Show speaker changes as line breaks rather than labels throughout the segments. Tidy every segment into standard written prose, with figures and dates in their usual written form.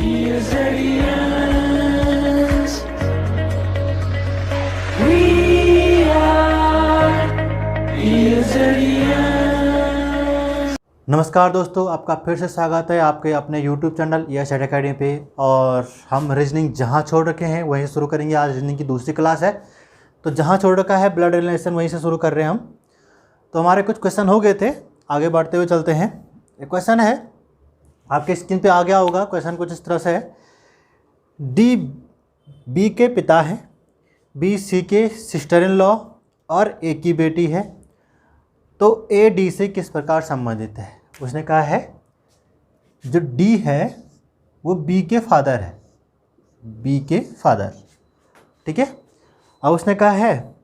Eazarians. We are Eazarians.
नमस्कार दोस्तों, आपका फिर से स्वागत है आपके अपने YouTube चैनल यस एकेडमी पे। और हम रीजनिंग जहाँ छोड़ रखे हैं वहीं शुरू करेंगे। आज रीजनिंग की दूसरी क्लास है, तो जहाँ छोड़ रखा है ब्लड रिलेशन वहीं से शुरू कर रहे हैं हम। तो हमारे कुछ क्वेश्चन हो गए थे, आगे बढ़ते हुए चलते हैं। एक क्वेश्चन है आपके स्क्रीन पे आ गया होगा। क्वेश्चन कुछ इस तरह से है, डी बी के पिता हैं, बी सी के सिस्टर इन लॉ और ए की बेटी है, तो ए डी से किस प्रकार संबंधित है। उसने कहा है जो डी है वो बी के फादर है, बी के फादर, ठीक है। अब उसने कहा है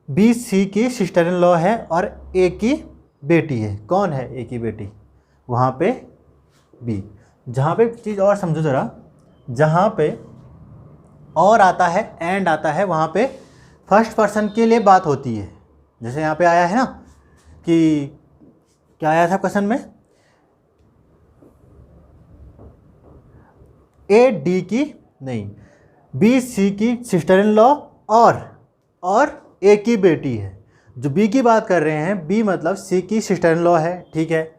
बी सी की सिस्टर इन लॉ है और ए की बेटी है। कौन है ए की बेटी? वहाँ पे बी। जहाँ पे चीज़ और समझो ज़रा, जहाँ पे और आता है एंड आता है वहाँ पे फर्स्ट पर्सन के लिए बात होती है। जैसे यहाँ पे आया है ना कि क्या आया था क्वेश्चन में, ए डी की नहीं, बी सी की सिस्टर इन लॉ और ए की बेटी है। जो बी की बात कर रहे हैं, बी मतलब सी की सिस्टर इन लॉ है, ठीक है।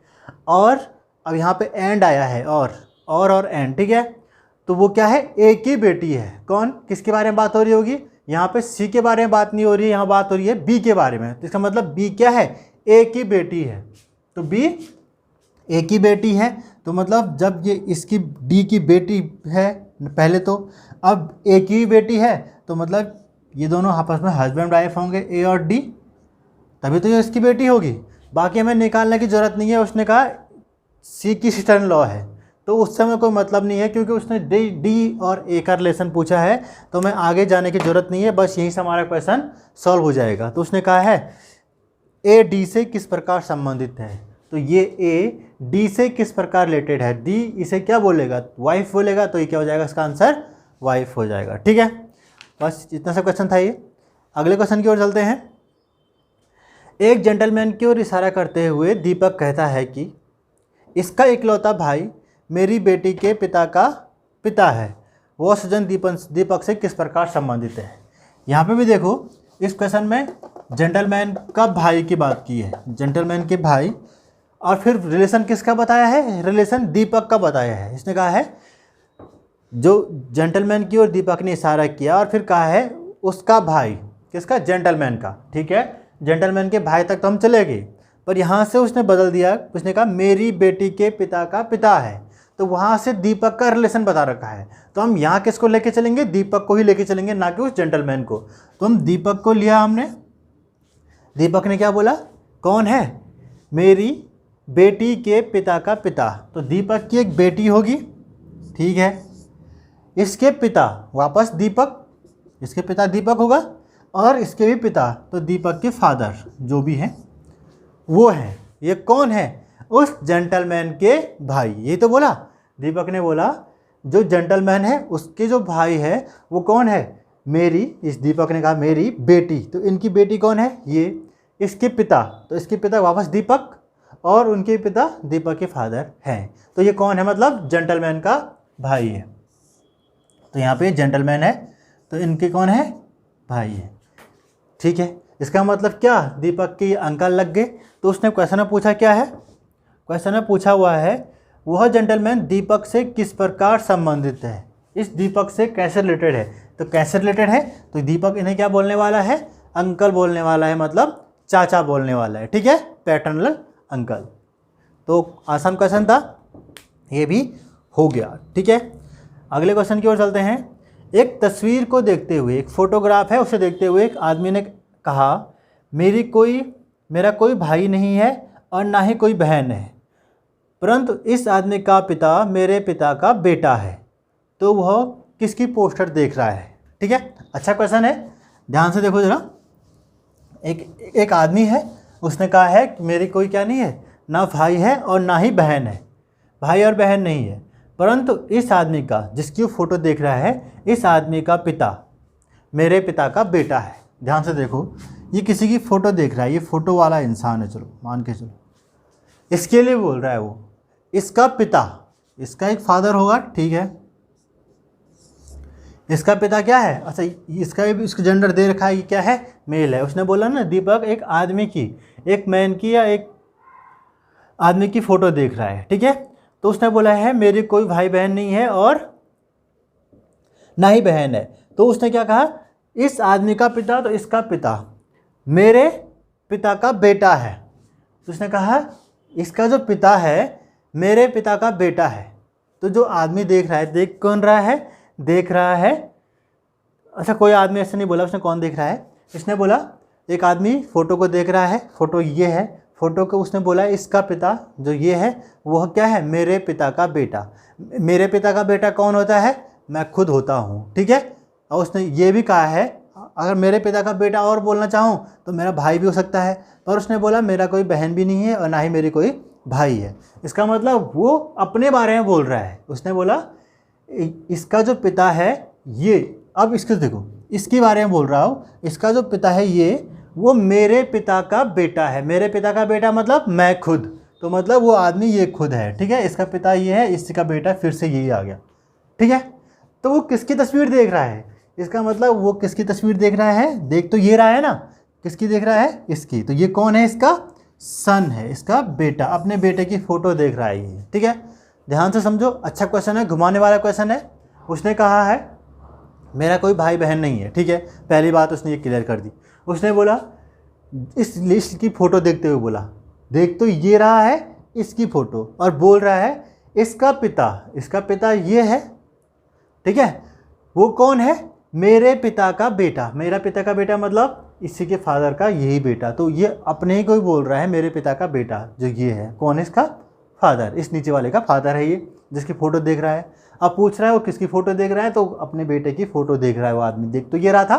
और अब यहाँ पे एंड आया है और एंड, ठीक है। तो वो क्या है? ए की बेटी है। कौन, किसके बारे में बात हो रही होगी? यहाँ पे सी के बारे में बात नहीं हो रही है, यहाँ बात हो रही है बी के बारे में। तो इसका मतलब बी क्या है? ए की बेटी है। तो बी ए की बेटी है, तो मतलब जब ये इसकी डी की बेटी है पहले, तो अब ए की बेटी है, तो मतलब ये दोनों आपस में हस्बैंड वाइफ होंगे, ए और डी, तभी तो ये इसकी बेटी होगी। बाकी हमें निकालने की ज़रूरत नहीं है। उसने कहा सी की सिस्टर इन लॉ है, तो उस समय कोई मतलब नहीं है, क्योंकि उसने डी और ए का रिलेशन पूछा है, तो मैं आगे जाने की ज़रूरत नहीं है, बस यहीं से हमारा क्वेश्चन सॉल्व हो जाएगा। तो उसने कहा है ए डी से किस प्रकार संबंधित है, तो ये ए डी से किस प्रकार रिलेटेड है। डी इसे क्या बोलेगा? वाइफ बोलेगा, तो ये क्या हो जाएगा? इसका आंसर वाइफ हो जाएगा, ठीक है। बस इतना सा क्वेश्चन था ये। अगले क्वेश्चन की ओर चलते हैं। एक जेंटलमैन की ओर इशारा करते हुए दीपक कहता है कि इसका इकलौता भाई मेरी बेटी के पिता का पिता है, वह सज्जन दीपक से किस प्रकार संबंधित है। यहाँ पे भी देखो, इस क्वेश्चन में जेंटलमैन का भाई की बात की है, जेंटलमैन के भाई, और फिर रिलेशन किसका बताया है? रिलेशन दीपक का बताया है। इसने कहा है जो जेंटलमैन की ओर दीपक ने इशारा किया और फिर कहा है उसका भाई, किसका? जेंटलमैन का, ठीक है। जेंटलमैन के भाई तक तो हम चले गए, पर यहाँ से उसने बदल दिया। उसने कहा मेरी बेटी के पिता का पिता है, तो वहाँ से दीपक का रिलेशन बता रखा है, तो हम यहाँ किसको लेके चलेंगे? दीपक को ही लेके चलेंगे, ना कि उस जेंटलमैन को। तो हम दीपक को लिया हमने। दीपक ने क्या बोला? कौन है? मेरी बेटी के पिता का पिता। तो दीपक की एक बेटी होगी, ठीक है। इसके पिता वापस दीपक, इसके पिता दीपक होगा, और इसके भी पिता, तो दीपक के फादर जो भी हैं वो हैं। ये कौन है? उस जेंटलमैन के भाई। ये तो बोला दीपक ने, बोला जो जेंटलमैन है उसके जो भाई है वो कौन है? मेरी, इस दीपक ने कहा मेरी बेटी, तो इनकी बेटी कौन है? ये। इसके पिता, तो इसके पिता वापस दीपक, और उनके पिता दीपक के फादर हैं। तो ये कौन है? मतलब जेंटलमैन का भाई है। तो यहाँ पे जेंटलमैन है, तो इनके कौन है? भाई है, ठीक है। इसका मतलब क्या? दीपक के अंकल लग गए। तो उसने क्वेश्चन में पूछा क्या है? क्वेश्चन में पूछा हुआ है वह जेंटलमैन दीपक से किस प्रकार संबंधित है, इस दीपक से कैसे रिलेटेड है। तो कैसे रिलेटेड है, तो दीपक इन्हें क्या बोलने वाला है? अंकल बोलने वाला है, मतलब चाचा बोलने वाला है, ठीक है, पैटर्नल अंकल। तो आसान क्वेश्चन था, ये भी हो गया, ठीक है। अगले क्वेश्चन की ओर चलते हैं। एक तस्वीर को देखते हुए, एक फोटोग्राफ है, उसे देखते हुए एक आदमी ने कहा मेरा कोई भाई नहीं है और ना ही कोई बहन है, परंतु इस आदमी का पिता मेरे पिता का बेटा है, तो वह किसकी पोस्टर देख रहा है, ठीक है। अच्छा क्वेश्चन है, ध्यान से देखो जरा। एक आदमी है, उसने कहा है कि मेरी कोई क्या नहीं है, ना भाई है और ना ही बहन है, भाई और बहन नहीं है, परंतु इस आदमी का, जिसकी फ़ोटो देख रहा है, इस आदमी का पिता मेरे पिता का बेटा है। ध्यान से देखो, ये किसी की फ़ोटो देख रहा है, ये फ़ोटो वाला इंसान है, चलो मान के चलो, इसके लिए बोल रहा है वो, इसका पिता, इसका एक फादर होगा, ठीक है। इसका पिता क्या है, अच्छा इसका भी इसका जेंडर दे रखा है, ये क्या है, मेल है। उसने बोला ना दीपक एक आदमी की, एक मैन की या एक आदमी की फ़ोटो देख रहा है, ठीक है। तो उसने बोला है मेरे कोई भाई बहन नहीं है और ना ही बहन है। तो उसने क्या कहा, इस आदमी का पिता, तो इसका पिता मेरे पिता का बेटा है। तो उसने कहा इसका जो पिता है मेरे पिता का बेटा है। तो जो आदमी देख रहा है, देख कौन रहा है, देख रहा है, अच्छा कोई आदमी ऐसे नहीं बोला, उसने कौन देख रहा है, इसने बोला एक आदमी फ़ोटो को देख रहा है, फ़ोटो ये है, फ़ोटो को उसने बोला इसका पिता जो ये है वह क्या है, मेरे पिता का बेटा। मेरे पिता का बेटा कौन होता है, मैं खुद होता हूँ, ठीक है। और उसने ये भी कहा है अगर मेरे पिता का बेटा और बोलना चाहूँ तो मेरा भाई भी हो सकता है, पर उसने बोला मेरा कोई बहन भी नहीं है और ना ही मेरी कोई भाई है। इसका मतलब वो अपने बारे में बोल रहा है। उसने बोला इसका जो पिता है ये, अब इसको देखो, इसके बारे में बोल रहा हूँ, इसका जो पिता है ये वो मेरे पिता का बेटा है। मेरे पिता का बेटा मतलब मैं खुद, तो मतलब वो आदमी ये खुद है, ठीक है। इसका पिता ये है, इसका बेटा फिर से यही आ गया, ठीक है। तो वो किसकी तस्वीर देख रहा है, इसका मतलब वो किसकी तस्वीर देख रहा है, देख तो ये रहा है ना, किसकी देख रहा है, इसकी। तो ये कौन है, इसका सन है, इसका बेटा, अपने बेटे की फ़ोटो देख रहा है ये, ठीक है। ध्यान से समझो, अच्छा क्वेश्चन है, घुमाने वाला क्वेश्चन है। उसने कहा है मेरा कोई भाई बहन नहीं है, ठीक है, पहली बात उसने ये क्लियर कर दी। उसने बोला इस लिस्ट की फ़ोटो देखते हुए बोला देख तो ये रहा है इसकी फ़ोटो, और बोल रहा है इसका पिता ये है, ठीक है। वो कौन है, मेरे पिता का बेटा। मेरा पिता का बेटा मतलब इसी के फादर का यही बेटा। तो ये अपने ही कोई बोल रहा है मेरे पिता का बेटा जो ये है, कौन है इसका फादर, इस नीचे वाले का फादर है ये जिसकी फ़ोटो देख रहा है। अब पूछ रहा है वो किसकी फ़ोटो देख रहा है, तो अपने बेटे की फ़ोटो देख रहा है वो आदमी। देख तो ये रहा था,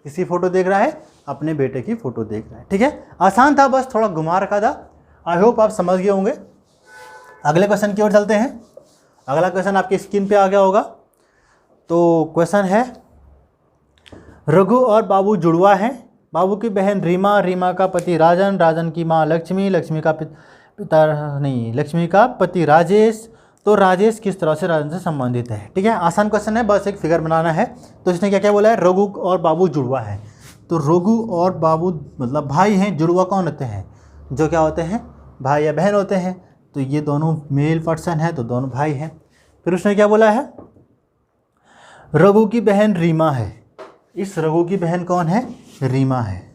किसकी फ़ोटो देख रहा है, अपने बेटे की फ़ोटो देख रहा है, ठीक है। आसान था, बस थोड़ा घुमा रखा था। आई होप आप समझ गए होंगे। अगले क्वेश्चन की ओर चलते हैं। अगला क्वेश्चन आपकी स्क्रीन पे आ गया होगा। तो क्वेश्चन है रघु और बाबू जुड़वा हैं। बाबू की बहन रीमा, रीमा का पति राजन, राजन की माँ लक्ष्मी, लक्ष्मी का लक्ष्मी का पति राजेश। तो राजेश किस तरह से राजन से संबंधित है, ठीक है। आसान क्वेश्चन है, बस एक फिगर बनाना है। तो इसने क्या क्या बोला है, रघु और बाबू जुड़वा है। तो रघु और बाबू मतलब भाई हैं, जुड़वा कौन होते हैं, जो क्या होते हैं, भाई या बहन होते हैं। तो ये दोनों मेल पर्सन है, तो दोनों भाई हैं। फिर उसने क्या बोला है, रघु की बहन रीमा है। इस रघु की बहन कौन है, रीमा है,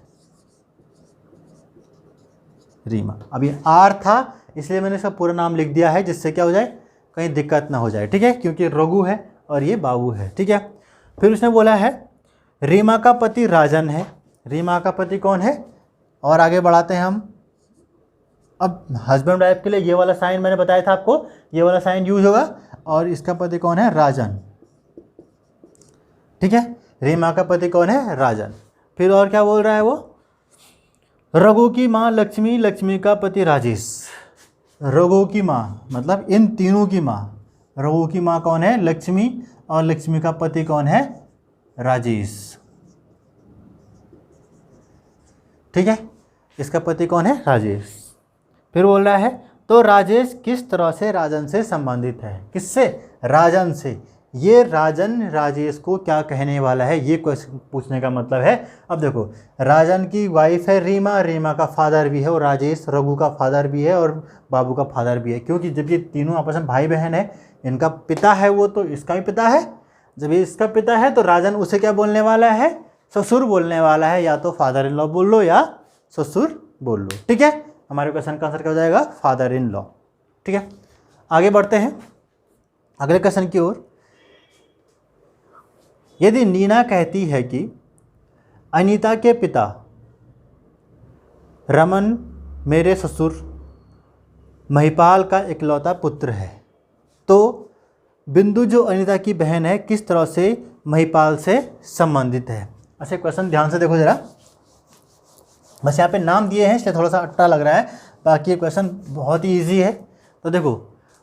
रीमा। अब ये आर था इसलिए मैंने इसका पूरा नाम लिख दिया है, जिससे क्या हो जाए, कहीं दिक्कत ना हो जाए, ठीक है, क्योंकि रघु है और ये बाबू है, ठीक है। फिर उसने बोला है रीमा का पति राजन है। रीमा का पति कौन है, और आगे बढ़ाते हैं हम। अब हस्बैंड वाइफ के लिए ये वाला साइन मैंने बताया था आपको, ये वाला साइन यूज होगा। और इसका पति कौन है, राजन, ठीक है। रीमा का पति कौन है, राजन। फिर और क्या बोल रहा है वो, रघु की माँ लक्ष्मी, लक्ष्मी का पति राजेश। रघु की माँ मतलब इन तीनों की माँ। रघु की माँ कौन है, लक्ष्मी, और लक्ष्मी का पति कौन है, राजेश, ठीक है। इसका पति कौन है, राजेश। फिर बोल रहा है तो राजेश किस तरह से राजन से संबंधित है, किससे, राजन से। ये राजन राजेश को क्या कहने वाला है, ये क्वेश्चन पूछने का मतलब है। अब देखो, राजन की वाइफ है रीमा, रीमा का फादर भी है, और राजेश रघु का फादर भी है और बाबू का फादर भी है। क्योंकि जब ये तीनों आपस में भाई बहन है, इनका पिता है वो, तो इसका भी पिता है। जब ये इसका पिता है तो राजन उसे क्या बोलने वाला है, ससुर बोलने वाला है। या तो फादर इन लॉ बोल लो या ससुर बोल लो, ठीक है। हमारे क्वेश्चन का आंसर क्या हो जाएगा, फादर इन लॉ, ठीक है। आगे बढ़ते हैं अगले क्वेश्चन की ओर। यदि नीना कहती है कि अनीता के पिता रमन मेरे ससुर महिपाल का इकलौता पुत्र है, तो बिंदु जो अनीता की बहन है किस तरह से महिपाल से संबंधित है। अच्छा, क्वेश्चन ध्यान से देखो जरा, बस यहाँ पे नाम दिए हैं इसलिए थोड़ा सा अट्टा लग रहा है, बाकी ये क्वेश्चन बहुत ही ईजी है। तो देखो,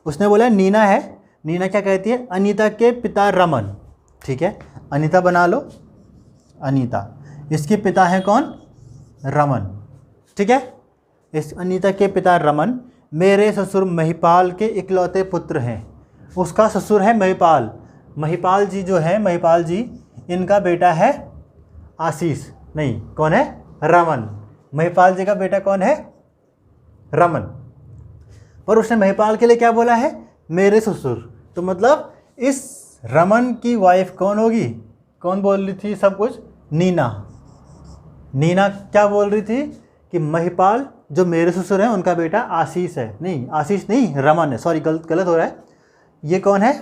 उसने बोला नीना है, नीना क्या कहती है, अनीता के पिता रमन, ठीक है, अनीता बना लो, अनीता, इसके पिता हैं कौन, रमन, ठीक है। इस अनीता के पिता रमन मेरे ससुर महिपाल के इकलौते पुत्र हैं। उसका ससुर है महिपाल। महिपाल जी जो है, महिपाल जी, इनका बेटा है आशीष, नहीं कौन है, रमन। महिपाल जी का बेटा कौन है, रमन। पर उसने महिपाल के लिए क्या बोला है, मेरे ससुर। तो मतलब इस रमन की वाइफ कौन होगी, कौन बोल रही थी सब कुछ, नीना। नीना क्या बोल रही थी कि महिपाल जो मेरे ससुर हैं उनका बेटा आशीष है, नहीं आशीष नहीं रमन है, सॉरी गलत हो रहा है। ये कौन है,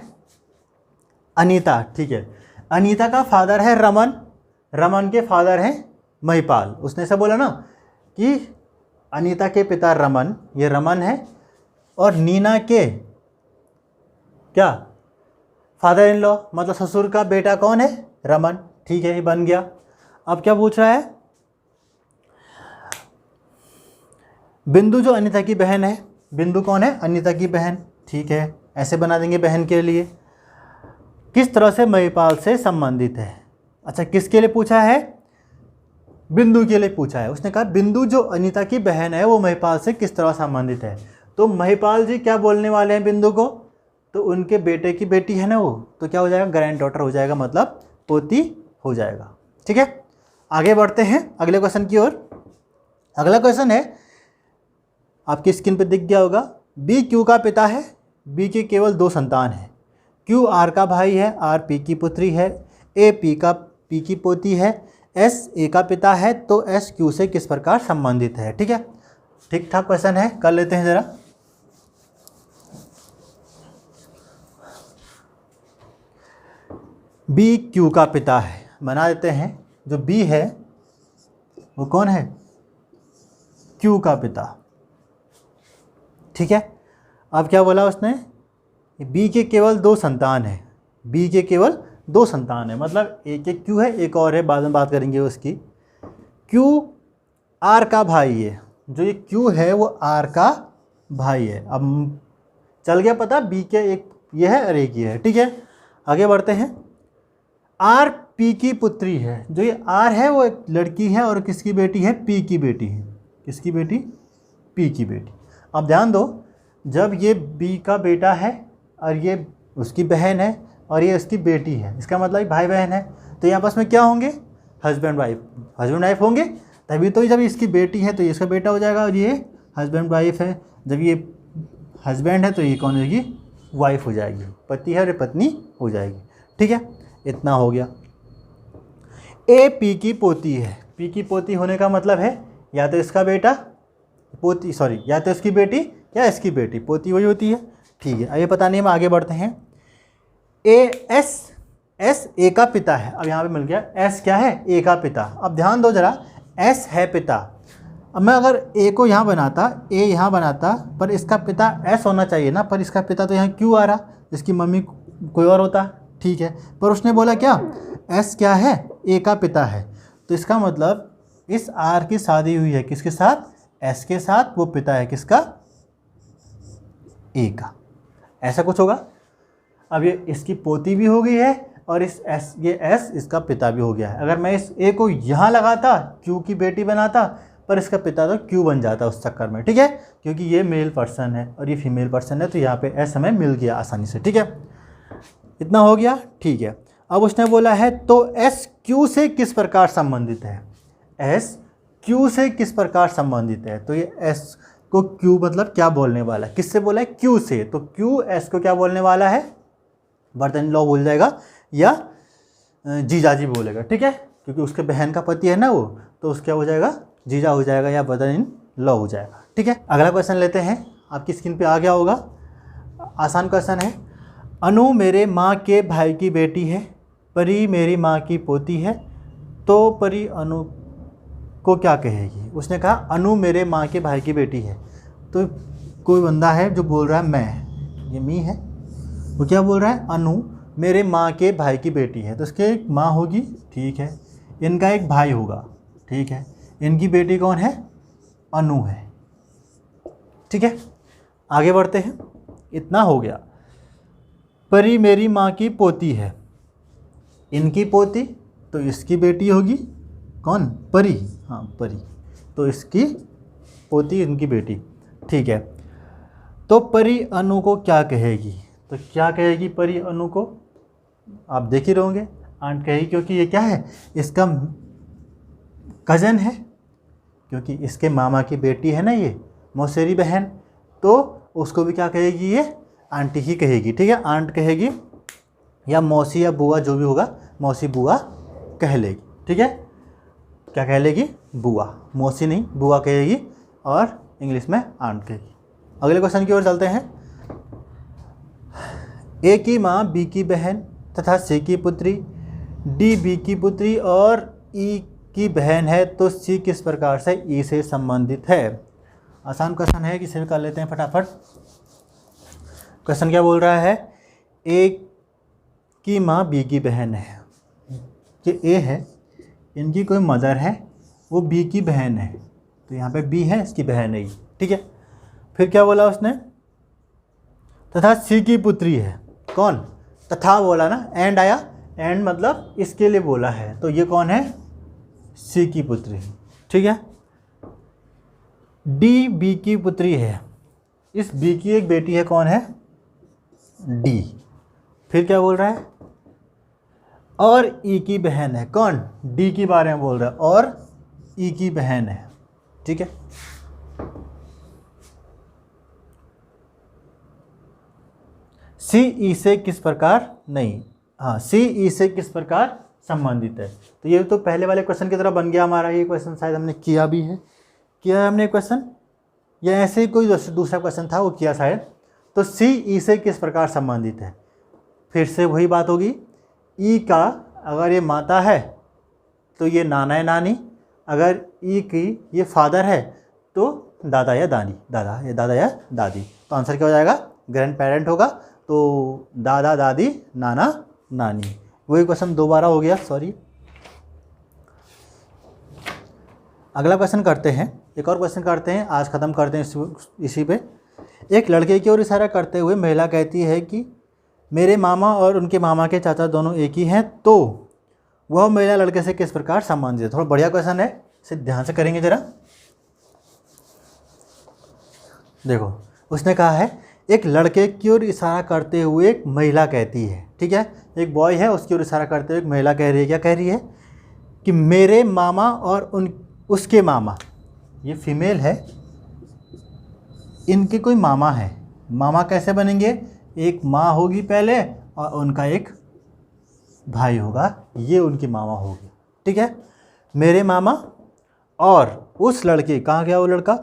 अनीता, ठीक है। अनीता का फादर है रमन, रमन के फादर हैं महिपाल। उसने ऐसा बोला ना कि अनीता के पिता रमन, ये रमन है, और नीना के क्या, फादर इन लॉ, मतलब ससुर का बेटा कौन है, रमन। ठीक है, ये बन गया। अब क्या पूछ रहा है, बिंदु जो अनीता की बहन है, बिंदु कौन है, अनीता की बहन, ठीक है, ऐसे बना देंगे बहन के लिए। किस तरह से महिपाल से संबंधित है। अच्छा, किसके लिए पूछा है, बिंदु के लिए पूछा है। उसने कहा बिंदु जो अनीता की बहन है वो महिपाल से किस तरह संबंधित है। तो महिपाल जी क्या बोलने वाले हैं बिंदु को, तो उनके बेटे की बेटी है ना वो, तो क्या हो जाएगा, ग्रैंड डॉटर हो जाएगा, मतलब पोती हो जाएगा। ठीक है, आगे बढ़ते हैं अगले क्वेश्चन की ओर। अगला क्वेश्चन है, आपकी स्क्रीन पे दिख गया होगा, बी क्यू का पिता है, बी के केवल 2 संतान हैं, क्यू आर का भाई है, आर पी की पुत्री है, ए पी की पोती है, एस ए का पिता है, तो एस क्यू से किस प्रकार संबंधित है। ठीक है, ठीक ठाक क्वेश्चन है, कर लेते हैं ज़रा। बी क्यू का पिता है, बना देते हैं, जो बी है वो कौन है, क्यू का पिता। ठीक है, अब क्या बोला उसने, बी के केवल 2 संतान है, बी के केवल 2 संतान है, मतलब एक एक क्यू है, एक और है, बाद में बात करेंगे उसकी। क्यू आर का भाई है, जो ये क्यू है वो आर का भाई है। अब चल गया पता, बी के एक ये है और एक ये है। ठीक है, आगे बढ़ते हैं। आर पी की पुत्री है, जो ये आर है वो एक लड़की है और किसकी बेटी है, पी की बेटी है। किसकी बेटी, पी की बेटी। अब ध्यान दो, जब ये बी का बेटा है और ये उसकी बहन है और ये उसकी बेटी है, इसका मतलब भाई बहन है, तो ये आपस में क्या होंगे, हस्बैंड वाइफ होंगे। तभी तो जब इसकी बेटी है तो ये इसका बेटा हो जाएगा और ये हस्बैंड वाइफ है। जब ये हस्बैंड है तो ये कौन हो जाएगी, वाइफ हो जाएगी, पति है और ये पत्नी हो जाएगी। ठीक है, इतना हो गया। ए पी की पोती है, पी की पोती होने का मतलब है या तो इसका बेटा, पोती सॉरी, या तो इसकी बेटी या इसकी बेटी, पोती वही होती है। ठीक है, अब ये पता नहीं, हम आगे बढ़ते हैं। एस ए का पिता है, अब यहाँ पे मिल गया, एस क्या है, ए का पिता। अब ध्यान दो जरा, एस है पिता। अब मैं अगर ए को यहाँ बनाता, ए यहाँ बनाता, पर इसका पिता एस होना चाहिए ना, पर इसका पिता तो यहाँ क्यों आ रहा, जिसकी मम्मी कोई और होता। ठीक है, पर उसने बोला क्या, एस क्या है, ए का पिता है, तो इसका मतलब इस आर की शादी हुई है किसके साथ, एस के साथ, वो पिता है किसका, ए का, ऐसा कुछ होगा। अब ये इसकी पोती भी हो गई है और इस एस, ये एस इसका पिता भी हो गया है। अगर मैं इस ए को यहाँ लगाता, क्यू की बेटी बनाता, पर इसका पिता तो क्यू बन जाता उस चक्कर में। ठीक है, क्योंकि ये मेल पर्सन है और ये फीमेल पर्सन है, तो यहाँ पे एस हमें मिल गया आसानी से। ठीक है, इतना हो गया। ठीक है, अब उसने बोला है तो एस क्यू से किस प्रकार संबंधित है, एस क्यू से किस प्रकार संबंधित है। तो ये एस को क्यू मतलब क्या बोलने वाला है, किससे बोला है, क्यू से, तो क्यू एस को क्या बोलने वाला है, बर्दर इन लॉ बोल जाएगा या जीजाजी बोलेगा। ठीक है, क्योंकि उसके बहन का पति है ना वो, तो उसका हो जाएगा जीजा हो जाएगा या बर्दर इन लॉ हो जाएगा। ठीक है, अगला क्वेश्चन लेते हैं, आपकी स्क्रीन पे आ गया होगा, आसान क्वेश्चन है। अनु मेरे माँ के भाई की बेटी है, परी मेरी माँ की पोती है, तो परी अनु को क्या कहेगी। उसने कहा अनु मेरे माँ के भाई की बेटी है, तो कोई बंदा है जो बोल रहा है मैं, ये मी है, वो क्या बोल रहा है, अनु मेरे माँ के भाई की बेटी है, तो इसके एक माँ होगी, ठीक है, इनका एक भाई होगा, ठीक है, इनकी बेटी कौन है, अनु है। ठीक है, आगे बढ़ते हैं, इतना हो गया। परी मेरी माँ की पोती है, इनकी पोती, तो इसकी बेटी होगी कौन, परी, हाँ परी, तो इसकी पोती इनकी बेटी। ठीक है, तो परी अनु को क्या कहेगी, तो क्या कहेगी परी अनु को? आप देख ही रहोगे, आंट कहेगी, क्योंकि ये क्या है, इसका कज़न है, क्योंकि इसके मामा की बेटी है ना ये मौसेरी बहन, तो उसको भी क्या कहेगी, ये आंटी ही कहेगी। ठीक है, आंट कहेगी या मौसी या बुआ जो भी होगा, मौसी बुआ कह लेगी। ठीक है, क्या कह लेगी? बुआ, मौसी नहीं बुआ कहेगी, और इंग्लिश में आंट कहेगी। अगले क्वेश्चन की ओर चलते हैं। ए की माँ बी की बहन तथा सी की पुत्री, डी बी की पुत्री और ई की बहन है, तो सी किस प्रकार से ई से संबंधित है? आसान क्वेश्चन है, किसे भी कर लेते हैं फटाफट। क्वेश्चन क्या बोल रहा है? ए की माँ बी की बहन है, कि ए है, इनकी कोई मदर है, वो बी की बहन है, तो यहाँ पे बी है, इसकी बहन है। ठीक है, फिर क्या बोला उसने? तथा सी की पुत्री है। कौन? तथा बोला ना, एंड आया, एंड मतलब इसके लिए बोला है, तो ये कौन है? सी की पुत्री। ठीक है, डी बी की पुत्री है, इस बी की एक बेटी है, कौन है? डी। फिर क्या बोल रहा है? और ई की बहन है, कौन? डी के बारे में बोल रहा है, और ई की बहन है। ठीक है, सी ई से किस प्रकार, नहीं, हाँ, सी ई से किस प्रकार संबंधित है? तो ये तो पहले वाले क्वेश्चन की तरह बन गया हमारा। ये क्वेश्चन शायद हमने किया भी है, किया है हमने क्वेश्चन, या ऐसे ही कोई दूसरा क्वेश्चन था वो किया शायद। तो सी ई से किस प्रकार संबंधित है? फिर से वही बात होगी, ई का अगर ये माता है तो ये नाना या नानी, अगर ई की ये फादर है तो दादा या दादी, दादा या दादी। तो आंसर क्या हो जाएगा? ग्रैंड पेरेंट होगा, तो दादा दादी नाना नानी। वही क्वेश्चन दोबारा हो गया, सॉरी। अगला क्वेश्चन करते हैं, एक और क्वेश्चन करते हैं, आज ख़त्म करते हैं इसी पे। एक लड़के की ओर इशारा करते हुए महिला कहती है कि मेरे मामा और उनके मामा के चाचा दोनों एक ही हैं, तो वह महिला लड़के से किस प्रकार संबंधित है? थोड़ा बढ़िया क्वेश्चन है, इसे ध्यान से करेंगे ज़रा। देखो, उसने कहा है एक लड़के की ओर इशारा करते हुए एक महिला कहती है, ठीक है, एक बॉय है, उसकी ओर इशारा करते हुए एक महिला कह रही है, क्या कह रही है? कि मेरे मामा और उसके मामा, ये फीमेल है, इनके कोई मामा है। मामा कैसे बनेंगे? एक माँ होगी पहले और उनका एक भाई होगा, ये उनकी मामा होगी। ठीक है, मेरे मामा और उस लड़के, कहाँ गया वो लड़का?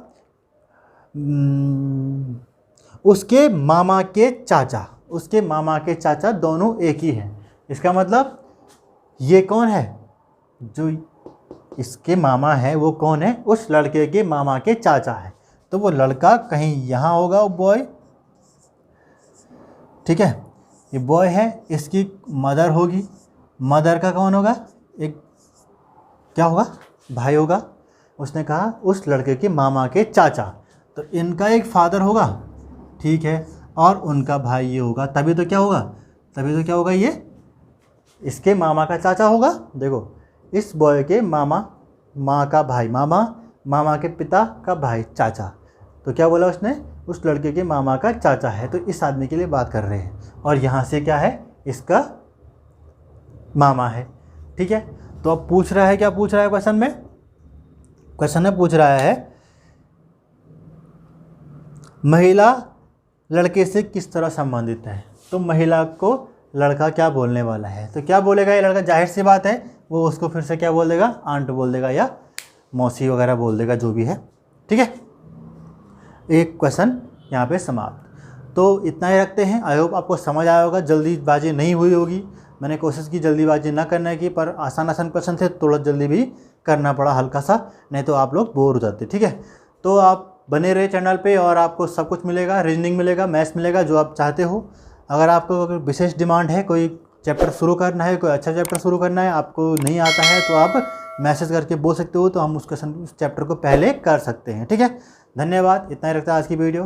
उसके मामा के चाचा, उसके मामा के चाचा दोनों एक ही हैं। इसका मतलब ये कौन है? जो इसके मामा है वो कौन है? उस लड़के के मामा के चाचा है। तो वो लड़का कहीं यहाँ होगा, वो बॉय, ठीक है, ये बॉय है, इसकी मदर होगी, मदर का कौन होगा? एक क्या होगा? भाई होगा। उसने कहा उस लड़के के मामा के चाचा, तो इनका एक फादर होगा, ठीक है, और उनका भाई ये होगा, तभी तो क्या होगा? तभी तो क्या होगा? ये इसके मामा का चाचा होगा। देखो, इस बॉय के मामा, माँ का भाई मामा, मामा के पिता का भाई चाचा, तो क्या बोला उसने? उस लड़के के मामा का चाचा है, तो इस आदमी के लिए बात कर रहे हैं, और यहाँ से क्या है? इसका मामा है। ठीक है, तो अब पूछ रहा है, क्या पूछ रहा है क्वेश्चन में? क्वेश्चन में पूछ रहा है महिला लड़के से किस तरह संबंधित है। तो महिला को लड़का क्या बोलने वाला है? तो क्या बोलेगा ये लड़का? जाहिर सी बात है, वो उसको फिर से क्या बोल देगा? आंट बोल देगा या मौसी वगैरह बोल देगा, जो भी है। ठीक है, एक क्वेश्चन यहाँ पे समाप्त। तो इतना ही रखते हैं। आई होप आपको समझ आया होगा, जल्दीबाजी नहीं हुई होगी। मैंने कोशिश की जल्दीबाजी ना करने की, पर आसान क्वेश्चन थे, थोड़ा जल्दी भी करना पड़ा हल्का सा, नहीं तो आप लोग बोर हो जाते। ठीक है, तो आप बने रहे चैनल पे और आपको सब कुछ मिलेगा, रीजनिंग मिलेगा, मैथ्स मिलेगा, जो आप चाहते हो। अगर आपको अगर विशेष डिमांड है, कोई चैप्टर शुरू करना है, कोई अच्छा चैप्टर शुरू करना है, आपको नहीं आता है, तो आप मैसेज करके बोल सकते हो, तो हम उस चैप्टर को पहले कर सकते हैं। ठीक है, धन्यवाद। इतना ही रखता है आज की वीडियो।